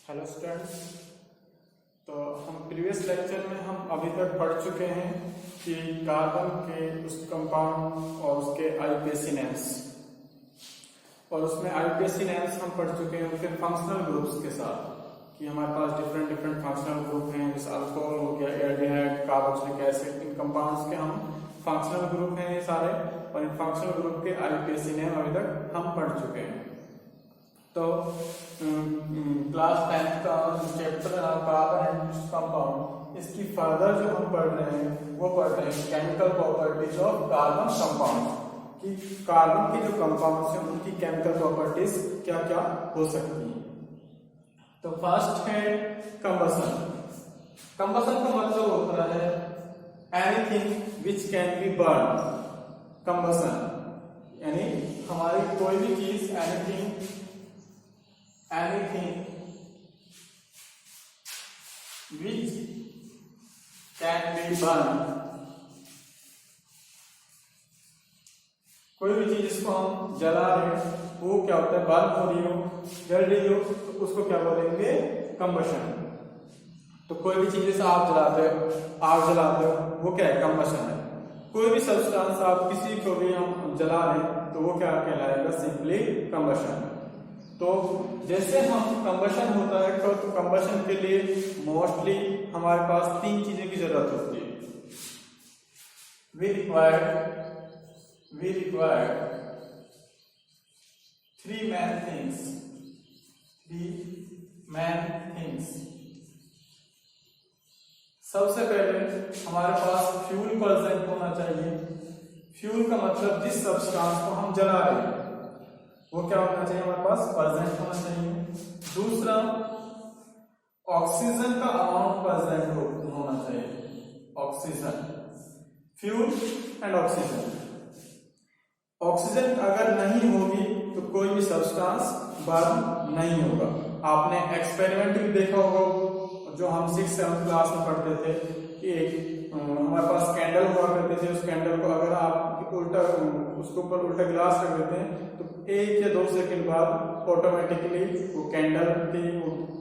Hello students. तो हम previous lecture में हम अभी तक पढ़ चुके हैं कि कार्बन के उस कंपाउंड और उसके आईपीएसी नेम्स, और उसमें आईपीएसी नेम्स हम पढ़ चुके हैं उनके फंक्शनल ग्रुप्स के साथ कि हमारे पास डिफरेंट डिफरेंट फंक्शनल ग्रुप हैं, जैसे अल्कोहल हो गया, एल्डिहाइड, कार्बोक्सिलिक एसिड। इन कंपाउंड्स के हम फंक्शनल ग्रुप हैं ये सारे, और इन फंक्शनल ग्रुप के आईपीएसी नेम अभी तक हम पढ़ चुके हैं। तो क्लास 10 का चैप्टर कार्बन एंड कंपाउंड, इसकी फर्दर जो हम पढ़ रहे हैं वो पढ़ रहे हैं chemical properties of carbon compound, कि कार्बन के जो कंपाउंड्स हैं उनकी केमिकल प्रॉपर्टीज क्या क्या हो सकती हैं। तो फर्स्ट है कंबसन। कंबसन का मतलब होता है anything which can be burn. Combustion यानी हमारी कोई भी चीज anything which can be burned, कोई भी चीज जिसको हम जला रहे हैं वो क्या होता है, बर्न हो रही हो, जल रही हो, तो उसको क्या बोलेंगे, कंबशन। तो कोई भी चीज जैसे आप जलाते हो, आग जलाते हो, वो क्या है, कंबशन है। कोई भी सब्सटेंस आप किसी को भी हम जला रहे हैं तो वो क्या कहलाएगा, सिंपली कंबशन। तो जैसे हम कंबशन होता है तो कंबशन के लिए मोस्टली हमारे पास तीन चीजें की जरूरत होती है। We require three main things. सबसे पहले हमारे पास फ्यूल प्रेजेंट होना चाहिए। फ्यूल का मतलब जिस सब्सटेंस को हम जला रहे हैं वो क्या होना चाहिए, हमारे पास प्रेजेंट होना चाहिए। दूसरा, ऑक्सीजन का अमाउंट प्रेजेंट होना चाहिए। Oxygen, fuel and oxygen. Oxygen अगर नहीं होगी तो कोई भी सब्सटेंस बर्न नहीं होगा। आपने एक्सपेरिमेंट भी देखा होगा जो हम 6-7 क्लास में पढ़ते थे कि हमारे पास कैंडल हुआ करते थे। उस कैंडल को अगर आप उल्टा, उसके ऊपर उल्टा गिलास रख देते हैं तो 1 या 2 सेकंड बाद ऑटोमेटिकली वो कैंडल की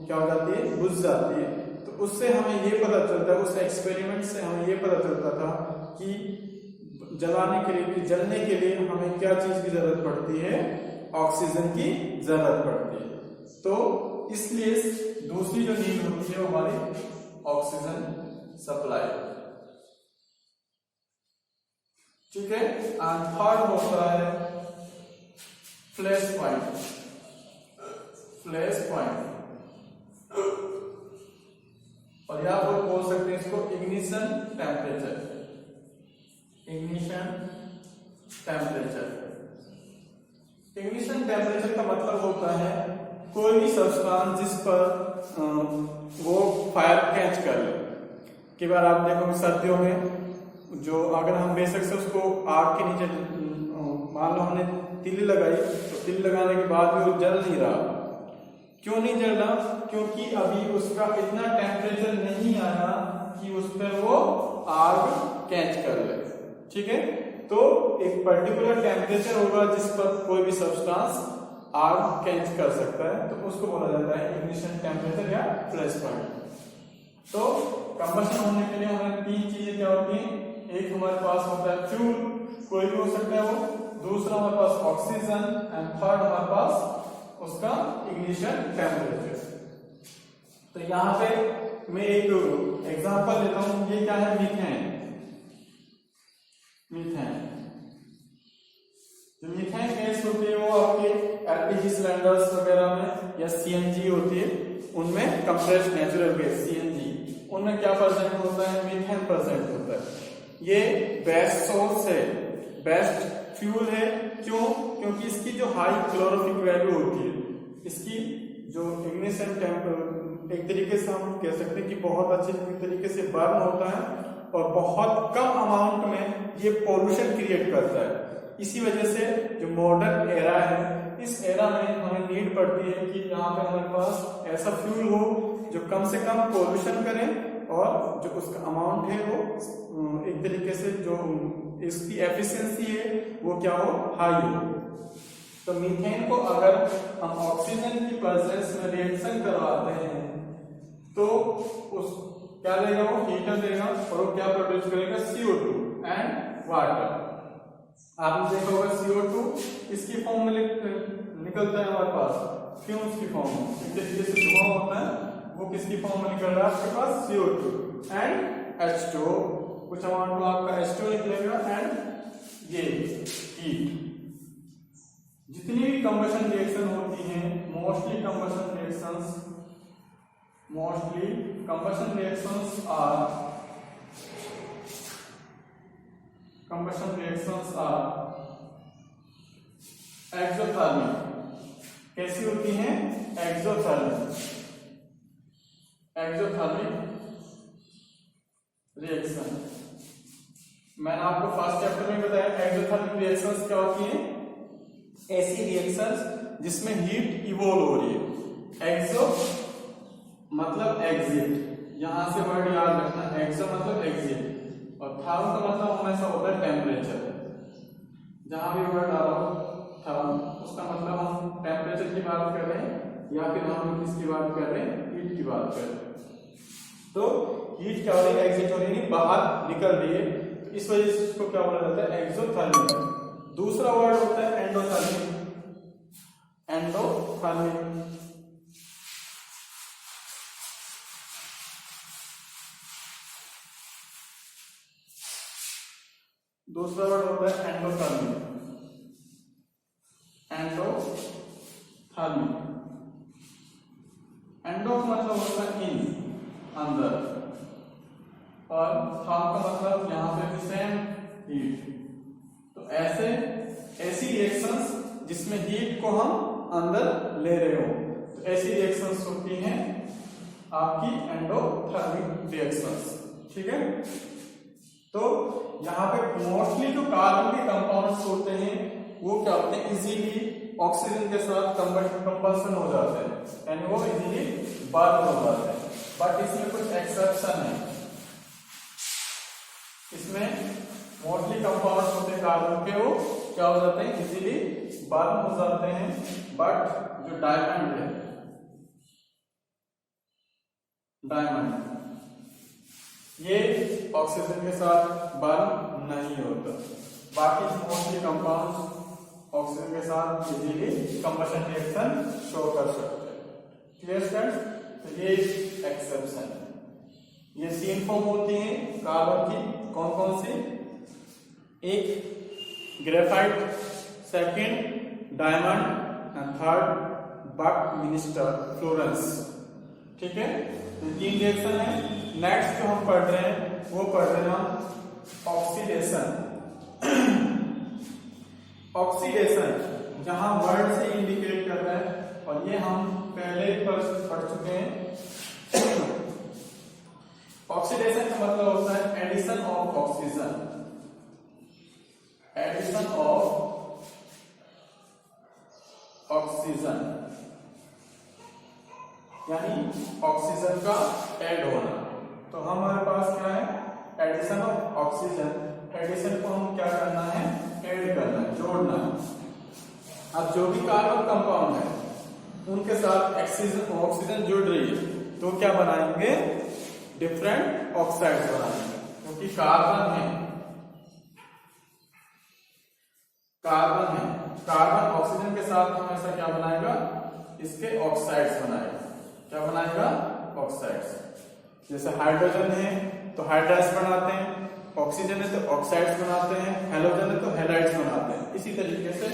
क्या हो जाती है, बुझ जाती है। तो उससे हमें ये पता चलता है, उस एक्सपेरिमेंट से हमें ये पता चलता था कि जलाने के लिए, जलने के लिए हमें क्या चीज की जरूरत पड़ती है, ऑक्सीजन की जरूरत पड़ती है। तो इसलिए दूसरी जो नीड होती है वो हमारी ऑक्सीजन सप्लाई, ठीक है। एंड थर्ड होता है फ्लैश पॉइंट। और या आप बोल सकते हैं इसको इग्निशन टेम्परेचर। इग्निशन टेम्परेचर का मतलब होता है कोई भी सब्सटेंस जिस पर वो फायर कैच कर ले। कई बार आप देखोगे सर्दियों में जो अगर हम बेशक से उसको आग के नीचे, मान लो हमने तिल्ली लगाई, तो तिल्ली लगाने के बाद भी वो जल नहीं रहा। क्यों नहीं जल रहा? क्योंकि अभी उसका इतना टेम्परेचर नहीं आया कि उस पर वो आग कैच कर ले, ठीक है। तो एक पर्टिकुलर टेम्परेचर होगा जिस पर कोई भी सब्सटेंस आग कैच कर सकता है, तो उसको बोला जाता है इग्निशन टेम्परेचर या फ्लैश पॉइंट। तो कंबशन होने के लिए हमें तीन चीजें क्या होती हैं। एक हमारे पास होता है फ्यूल, कोई भी हो सकता है वो। दूसरा हमारे पास ऑक्सीजन, एंड थर्ड हमारे पास उसका इग्निशन टेम्परेचर। तो यहाँ पे मैं एक एग्जांपल लेता हूं। ये क्या है, मीथेन। जो मीथेन गैस होती है वो आपके एलपीजी सिलेंडर्स वगैरह में या सीएनजी होती है, उनमें कंप्रेस्ड नेचुरल गैस सीएनजी, उनमें क्या प्रेजेंट होता है, मीथेन प्रेजेंट होता है। ये बेस्ट सोर्स है, बेस्ट फ्यूल है। क्यों? क्योंकि इसकी जो हाई कैलोरीफिक वैल्यू होती है, इसकी जो इग्निशन टेम्परेचर, एक तरीके से हम कह सकते हैं कि बहुत अच्छे तरीके से बर्न होता है और बहुत कम अमाउंट में ये पॉल्यूशन क्रिएट करता है। इसी वजह से जो मॉडर्न एरा है, इस एरा में हमें नीड पड़ती है कि यहाँ पे हमारे पास ऐसा फ्यूल हो जो कम से कम पॉल्यूशन करे और जो उसका अमाउंट है वो एक तरीके से जो इसकी एफिशिएंसी है वो क्या हो, हाई हो। तो मीथेन को अगर हम ऑक्सीजन की प्रेजेंस में रिएक्शन करवाते हैं तो उस क्या देगा, वो हीटर देगा और वो क्या प्रोड्यूस करेगा, CO2 एंड वाटर। आपने देखा होगा CO2 इसकी फॉर्म में निकलता है हमारे पास, फ्यूम्स की फॉर्म में, जैसे धुआं होता है वो किसकी फॉर्म में निकल रहा है आपके पास, CO2 एंड H2O, कुछ अमाउंट में आपका H2O निकलेगा एंड ये हीट। जितनी भी कंबशन रिएक्शन होती हैं, mostly combustion reactions are exothermic. कैसी होती हैं, एक्सोथर्मिक रिएक्शन। मैंने आपको फर्स्ट चैप्टर में बताया एक्सोथर्मिक रिएक्शंस क्या होती हैं, ऐसी रिएक्शंस जिसमें हीट इवोल्व हो रही है। एक्सो मतलब एग्जिट, यहां से वर्ड याद रखना, एक्सो मतलब एग्जिट, और थर्म का मतलब हमेशा होता है टेम्परेचर। जहां भी वर्ड आ रहा हो थर्म, उसका मतलब हम टेम्परेचर की बात कर रहे हैं या फिर हम किसकी बात कर रहे हैं, हीट की बात कर रहे हैं। तो हीट क्या हो रही है, एग्जिट हो रही है, बाहर निकल रही है, इस वजह से इसको क्या बोला जाता है, एक्सोथर्मिक। दूसरा वर्ड होता है एंडोथर्मिक। दूसरा वर्ड होता है एंडोथर्मिक। एंडो का मतलब होता है इन, अंदर, और थर्म का मतलब यहां पे भी सेम, हीट। तो ऐसी रिएक्शंस जिसमें हीट को हम अंदर ले रहे हो, तो ऐसी रिएक्शंस होती हैं आपकी एंडोथर्मिक रिएक्शंस। ठीक है, तो यहाँ पे मोस्टली जो कार्बन के कंपाउंड्स होते हैं वो क्या होते हैं, इजीली ऑक्सीजन के साथ कंबशन हो जाते हैं, यानी वो इजीली बर्न हो जाते हैं। बट इसमें कुछ एक्सेप्शन है, इसमें मोस्टली कंपाउंड्स होते हैं कार्बन के, वो क्या हो जाते हैं, इजीली बर्न हो जाते हैं। बट जो डायमंड है, ये ऑक्सीजन के साथ बर्न नहीं होता। बाकी मोस्टली कंपाउंड्स ऑक्सीजन के साथ इजीली कंबशन रिएक्शन शो कर सकते हैं। क्लियर स्टूडेंट्स, तो ये एक्सेप्शन है। ये तीन फॉर्म होती हैं कार्बन की, कौन कौन सी, एक graphite, second diamond and third Buckminster Florence. ठीक है, तो तीन रिएक्शन है। नेक्स्ट जो हम पढ़ रहे हैं वो पढ़ रहे हैं हम ऑक्सीडेशन। ऑक्सीडेशन जहां वर्ड से इंडिकेट कर रहा है, और ये हम पहले पढ़ चुके हैं। ऑक्सीडेशन का मतलब होता है addition of oxygen, addition of oxygen, यानी ऑक्सीजन का ऐड होना। तो हमारे पास क्या है, एडिशन ऑफ ऑक्सीजन। एडिशन को हम क्या करना है, ऐड करना है, जोड़ना है। अब जो भी कार्बन कंपाउंड है उनके साथ ऑक्सीजन जुड़ रही है, तो क्या बनाएंगे, डिफरेंट ऑक्साइड्स बनाएंगे। क्योंकि कार्बन ऑक्सीजन के साथ हमेशा क्या बनाएगा, इसके ऑक्साइड्स बनाएगा। क्या बनाएगा, ऑक्साइड्स। जैसे हाइड्रोजन है तो हाइड्राइड्स बनाते हैं, ऑक्सीजन है तो ऑक्साइड्स बनाते हैं, हेलोजन है तो हैलाइड्स बनाते हैं। इसी तरीके से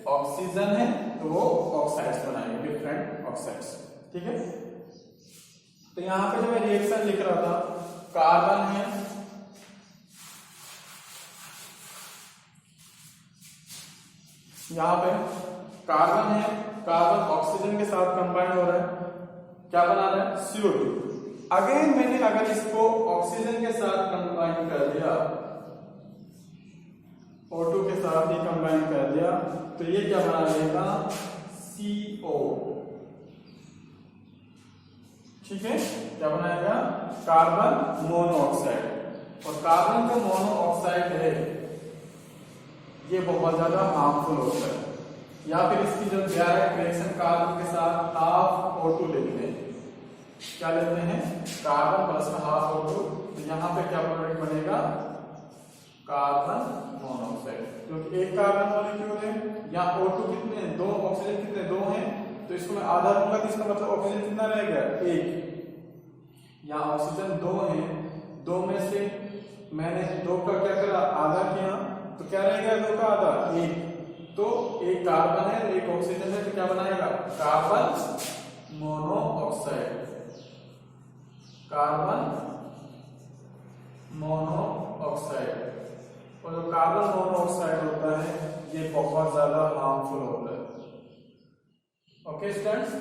ऑक्सीजन है तो वो ऑक्साइड्स बनाएंगे, डिफरेंट ऑक्साइड्स। ठीक है, तो यहां पे जो मैं रिएक्शन लिख रहा था, कार्बन है, यहां पे कार्बन है, कार्बन ऑक्सीजन के साथ कंबाइन हो रहा है, क्या बना रहा है, CO2। अगेन मैंने अगर इसको ऑक्सीजन के साथ कंबाइन कर दिया, O2 के साथ ही कंबाइन कर दिया, तो ये क्या बना लेगा, CO। ठीक है, क्या बनाएगा, कार्बन मोनोऑक्साइड। और कार्बन का मोनोऑक्साइड है ये बहुत ज्यादा हार्मफुल होता है। या फिर इसकी जो डायरेक्ट रिएक्शन कार्बन के साथ हाफ O2 लेते हैं। क्या लेते हैं? कार्बन प्लस में हाफ O2। तो यहाँ पे क्या प्रोडक्ट बनेगा? कार्बन मोनोऑक्साइड, क्योंकि एक कार्बन मॉलिक्यूल है, यहाँ O2 कितने हैं? 2, ऑक्सीजन कितने? 2 हैं, तो इसको मैं आधा लूंगा तो इसका मतलब ऑक्सीजन कितना रहेगा? 1। यहाँ ऑक्सीजन 2 है, 2 में से मैंने 2 का क्या करा? आधा किया, तो क्या रहेगा 2 का आधा? 1। तो एक कार्बन है, एक ऑक्सीजन है, तो क्या बनाएगा? Carbon monoxide. Carbon monoxide. और जो कार्बन मोनोऑक्साइड होता है ये बहुत ज्यादा हार्मफुल होता है। ओके स्टूडेंट्स,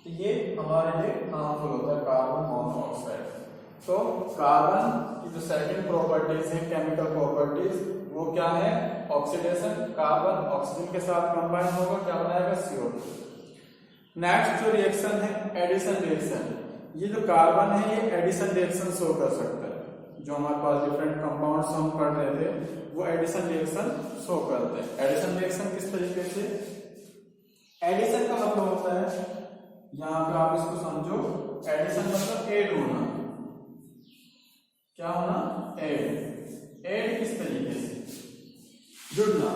तो ये हमारे लिए हार्मफुल होता है कार्बन मोनोऑक्साइड। तो कार्बन की जो सेकंड प्रॉपर्टीज है, केमिकल प्रॉपर्टीज, वो क्या है? ऑक्सीडेशन। कार्बन ऑक्सीजन के साथ कंबाइन होगा, क्या बनाएगा? CO2। नेक्स्ट जो रिएक्शन है एडिशन रिएक्शन। ये जो कार्बन है ये एडिशन रिएक्शन शो कर सकता है। जो हमारे पास डिफरेंट कंपाउंड्स हम पढ़ रहे थे वो एडिशन रिएक्शन शो करते हैं। एडिशन रिएक्शन किस तरीके से? एडिशन का मतलब होता है, यहां पे आप इसको समझो, एडिशन मतलब ऐड होना। क्या होना? ऐड। ऐड किस तरीके से? जुड़ना।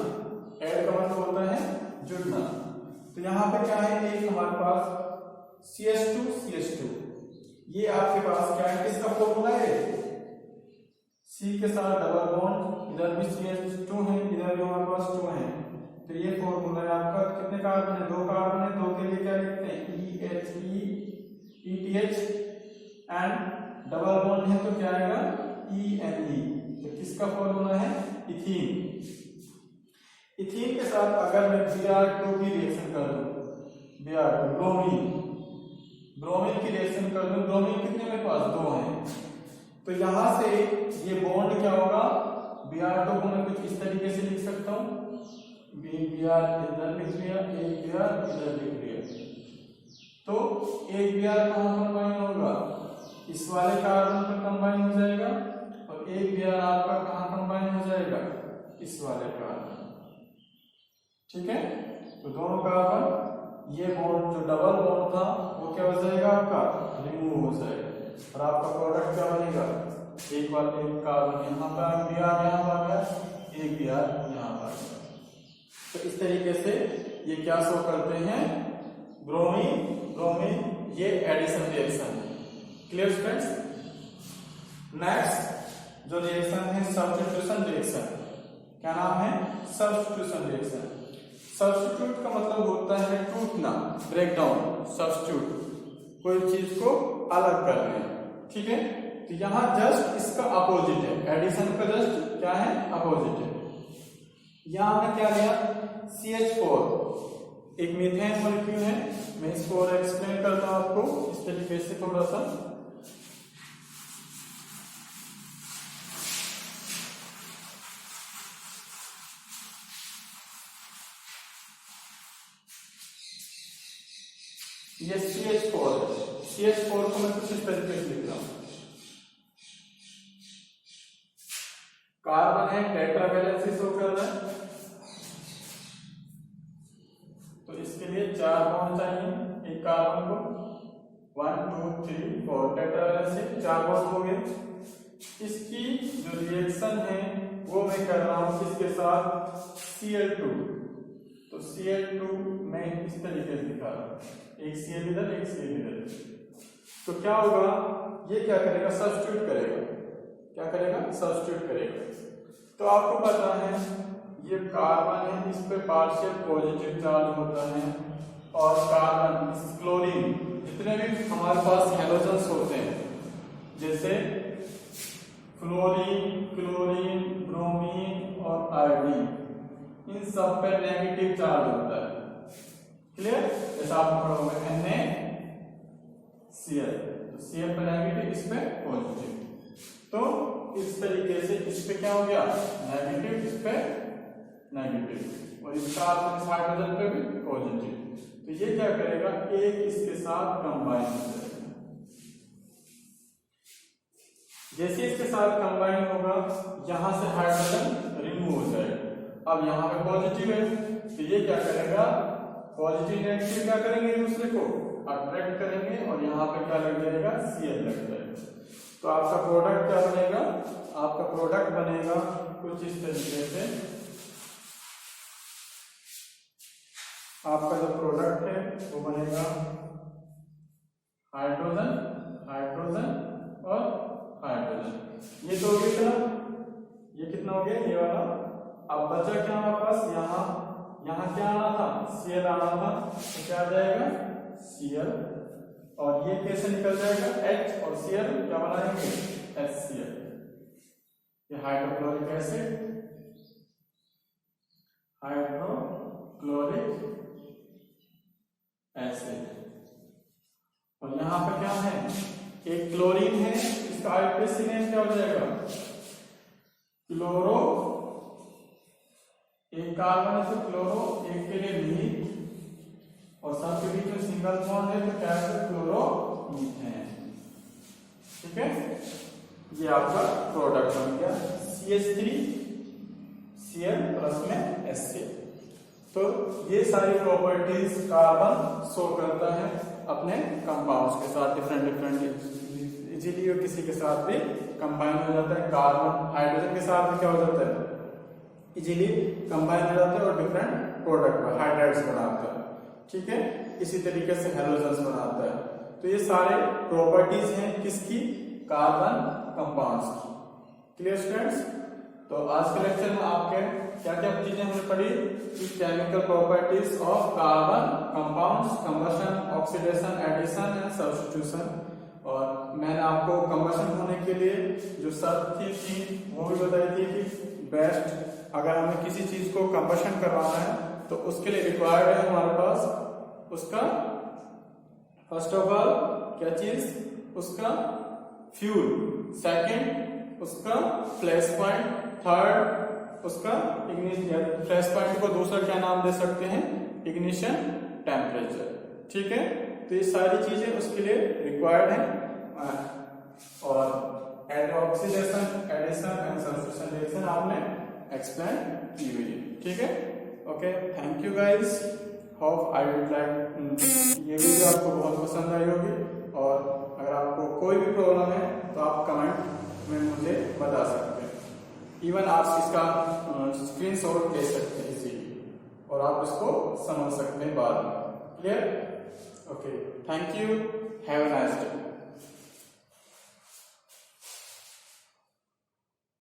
ऐड का मतलब होता है जुड़ना। तो यहां पे क्या है? एक हमारे पास CH2 ये आपके पास क्या है? किसका फॉर्मूला है? C के साथ डबल बॉन्ड, इधर भी CH2 है, इधर भी हमारे पास 2 है, तो ये फॉर्मूला है आपका। कितने कार्बन है? 2 कार्बन है, 2 के लिए क्या लिखते हैं? ETH एंड डबल बॉन्ड है तो क्या आएगा? ENE। तो किसका फॉर्मूला है? इथीन। इथीन के साथ अगर मैं Br2 की रिएक्शन कर दूं, Br2 ब्रोमीन की रिएक्शन कर दूं, ब्रोमीन कितने मेरे पास? 2 है, तो यहां से ये बॉन्ड क्या होगा? Br2 को मैं कुछ इस तरीके से लिख सकता हूं, Br इधर लिख लिया, एक Br इधर लिख लिया, तो एक Br कहां कंबाइन होगा? इस वाले कार्बन पर कंबाइन हो जाएगा, और एक Br आपका कहां कंबाइन हो जाएगा? इस वाले कार्बन। ठीक है, तो दोनों कार्बन, ये बॉन्ड जो डबल बॉन्ड था वो क्या हो जाएगा? आपका रिमूव हो जाएगा, और आपका प्रोडक्ट क्या बनेगा? एक बार एक कार्बन यहाँ पर Br यहाँ पर आ गया, एक Br यहाँ पर आ गया। तो इस तरीके से ये क्या शो करते हैं? ब्रोमीन, ये एडिशन रिएक्शन है। Clear students? नेक्स्ट जो रिएक्शन है सब्स्टिट्यूशन रिएक्शन। क्या नाम है? Substitution reaction. सब्स्टिट्यूट का मतलब होता है टूटना, ब्रेक डाउन। सब्स्टिट्यूट कोई चीज को अलग कर लें। ठीक है, तो यहां जस्ट इसका अपोजिट है, एडिशन का जस्ट क्या है? अपोजिट है। यहां मैं क्या लिया? CH4 एक मीथेन मॉलिक्यूल है, मैं इसको और एक्सप्लेन करता हूं आपको इस तरीके से थोड़ा सा। ये CH4 है, CH4 को मैं कुछ इस तरीके से लिख रहा हूं। कार्बन है, टेट्रावैलेंसी शो कर रहा है, तो इसके लिए 4 बॉन्ड चाहिए एक कार्बन को। 1 2 3 4 टेट्रावैलेंसी, 4 बॉन्ड हो गए। इसकी जो रिएक्शन है वो मैं कर रहा हूं किसके साथ? Cl2। तो Cl2 मैं इस तरीके से दिखा रहा हूं, एक Cl इधर, एक Cl इधर। तो क्या होगा? ये क्या करेगा? सब्स्टिट्यूट करेगा। क्या करेगा? सब्स्टिट्यूट करेगा। तो आपको पता है ये कार्बन है, इस पे पार्शियल पॉजिटिव चार्ज होता है, और कार्बन, क्लोरीन, जितने भी हमारे पास हैलोजन्स होते हैं जैसे फ्लोरीन, क्लोरीन, ब्रोमीन और आयोडीन, इन सब पे नेगेटिव चार्ज होता है। क्लियर? जैसा आप पढ़ोगे NaCl, तो Cl पे नेगेटिव, इस पे पॉजिटिव। तो इस तरीके से इस पे क्या हो गया? नेगेटिव, इस पे नेगेटिव, और इसका हाइड्रोजन पे भी पॉजिटिव। तो ये क्या करेगा? एक इसके साथ कंबाइन हो जाएगा। जैसे इसके साथ कंबाइन होगा, यहां से हाइड्रोजन रिमूव हो जाएगा। अब यहां पे पॉजिटिव है, तो ये क्या करेगा, पॉजिटिव नेगेटिव क्या करेंगे, दूसरे को अट्रैक्ट करेंगे और यहाँ पे क्या लग जाएगा, Cl लग जाएगा। तो आपका प्रोडक्ट क्या बनेगा, आपका प्रोडक्ट बनेगा कुछ इस तरीके से। आपका जो प्रोडक्ट है वो बनेगा हाइड्रोजन, हाइड्रोजन और हाइड्रोजन। ये तो कितना, ये कितना हो गया, ये वाला। अब बचा क्या हमारे पास, यहाँ क्या आना था, Cl आना था, तो क्या आ जाएगा Cl, और ये कैसे निकल जाएगा, H और Cl क्या बनाएंगे, HCl। ये हाइड्रोक्लोरिक एसिड, हाइड्रोक्लोरिक एसिड। और यहाँ पे क्या है, एक क्लोरीन है, इसका आईपीसी नेम क्या हो जाएगा, क्लोरो। एक कार्बन है तो क्लोरो, एक के लिए मीथ, और सबके बीच में सिंगल बॉन्ड है तो क्या है, क्लोरोमीथेन। ठीक है, ये आपका प्रोडक्ट बन गया CH3Cl प्लस में HCl। तो ये सारी प्रॉपर्टीज कार्बन शो करता है अपने कंपाउंड्स के साथ, डिफरेंट इजीली किसी के साथ भी कंबाइन हो जाता है। कार्बन हाइड्रोजन के साथ भी क्या हो जाता है, इजीली कंबाइन हो जाता है और डिफरेंट प्रोडक्ट हाइड्राइड्स बनाता है। ठीक है, इसी तरीके से हेलोजन्स बनाता है। तो ये सारे प्रॉपर्टीज हैं किसकी, कार्बन कंपाउंड्स की। क्लियर स्टूडेंट्स, तो आज के लेक्चर में आपके क्या क्या चीजें हमने पढ़ी कि chemical properties of carbon compounds, combustion, oxidation, addition and substitution. और मैंने आपको कंबशन होने के लिए जो शर्त थी वो भी बताई थी कि बेस्ट अगर हमें किसी चीज को कंबशन करवाना है तो उसके लिए रिक्वायर्ड है हमारे पास उसका फर्स्ट ऑफ ऑल क्या चीज, उसका फ्यूल, सेकंड उसका फ्लैश पॉइंट, थर्ड उसका इग्निशन। फ्लैश पॉइंट को दूसरा क्या नाम दे सकते हैं, इग्निशन टेम्परेचर। ठीक है, तो ये सारी चीजें उसके लिए रिक्वायर्ड है। और oxidation, addition and substitution reaction आपने एक्सप्लेन की हुई है। ठीक है, okay, thank you guys, hope I would like ये वीडियो आपको बहुत पसंद आई होगी। और अगर आपको कोई भी प्रॉब्लम है तो आप कमेंट में मुझे बता सकते हैं। इवन आप इसका स्क्रीनशॉट ले सकते हैं इजीली और आप इसको समझ सकते हैं बाद में। Clear, okay, thank you, have a nice day.